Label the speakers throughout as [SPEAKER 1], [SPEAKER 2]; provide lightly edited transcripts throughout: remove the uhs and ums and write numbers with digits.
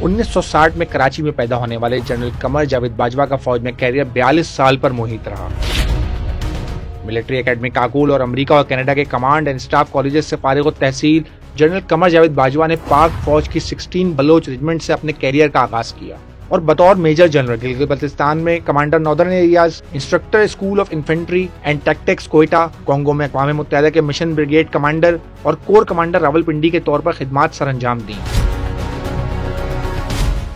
[SPEAKER 1] 1960 میں کراچی میں پیدا ہونے والے جنرل قمر جاوید باجوہ کا فوج میں کیریئر 42 سال پر محیط رہا۔ ملٹری اکیڈمی کاکول اور امریکہ اور کینیڈا کے کمانڈ اینڈ اسٹاف کالجز سے فارغ التحصیل جنرل قمر جاوید باجوہ نے پاک فوج کی 16 بلوچ ریجمنٹ سے اپنے کیریئر کا آغاز کیا اور بطور میجر جنرل گلگت بلتستان میں commander northern areas, instructor school of infantry and tactics Quetta, Congo میں اقوام متحدہ کے مشن بریگیڈ کمانڈر اور کور کمانڈر راولپنڈی کے طور پر خدمات سر انجام دیں۔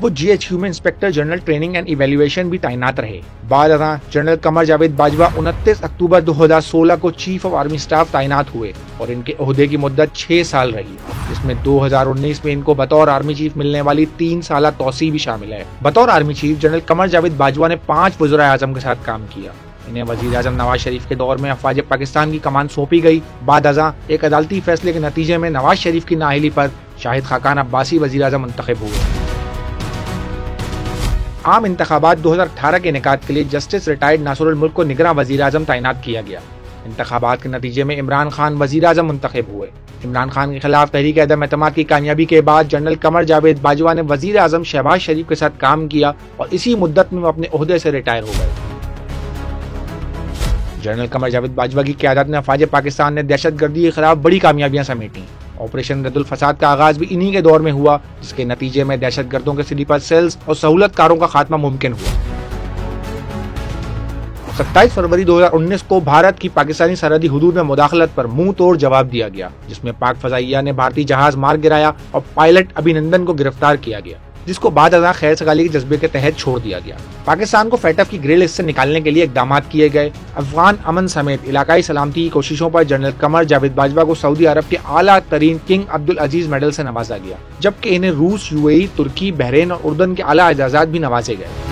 [SPEAKER 1] وہ جی ایچ کیو میں inspector general training and evaluation بھی تعینات رہے۔ بعد ازاں جنرل قمر جاوید باجوہ 29 اکتوبر 2016 کو چیف آف آرمی اسٹاف تعینات ہوئے اور ان کے عہدے کی مدت 6 سال رہی، جس میں 2019 میں ان کو بطور آرمی چیف ملنے والی 3 سالہ توسیع بھی شامل ہے۔ بطور army chief general Qamar Javed Bajwa نے 5 وزرائے اعظم کے ساتھ کام کیا۔ انہیں وزیر اعظم نواز شریف کے دور میں افواج پاکستان کی کمان سونپی گئی۔ بعد ازاں ایک عدالتی فیصلے کے نتیجے میں نواز شریف کی نااہلی پر شاہد خاقان عباسی وزیر اعظم منتخب ہوئے۔ عام انتخابات 2018 کے انعقاد کے لیے جسٹس ریٹائرڈ ناصر الملک کو نگراں وزیر اعظم تعینات کیا گیا۔ انتخابات کے نتیجے میں عمران خان وزیر اعظم منتخب ہوئے۔ عمران خان کے خلاف تحریک عدم اعتماد کی کامیابی کے بعد جنرل قمر جاوید باجوہ نے وزیر اعظم شہباز شریف کے ساتھ کام کیا اور اسی مدت میں وہ اپنے عہدے سے ریٹائر ہو گئے۔ جنرل قمر جاوید باجوہ کی قیادت میں افواج پاکستان نے دہشت گردی کے خلاف بڑی کامیابیاں سمیٹیں۔ آپریشن رد الفساد کا آغاز بھی انہی کے دور میں ہوا، جس کے نتیجے میں دہشت گردوں کے سلیپر سیلز اور سہولت کاروں کا خاتمہ ممکن ہوا۔ 27 فروری 2019 کو بھارت کی پاکستانی سرحدی حدود میں مداخلت پر منہ توڑ جواب دیا گیا، جس میں پاک فضائیہ نے بھارتی جہاز مار گرایا اور پائلٹ ابھینندن کو گرفتار کیا گیا، جس کو بعد ازاں خیر سگالی کے جذبے کے تحت چھوڑ دیا گیا۔ پاکستان کو فیٹف کی گرے لسٹ سے نکالنے کے لیے اقدامات کیے گئے۔ افغان امن سمیت علاقائی سلامتی کی کوششوں پر جنرل قمر جاوید باجوہ کو سعودی عرب کے اعلیٰ ترین کنگ عبدالعزیز میڈل سے نوازا گیا، جبکہ انہیں روس، یو اے ای، ترکی، بحرین اور اردن کے اعلیٰ اعزازات بھی نوازے گئے۔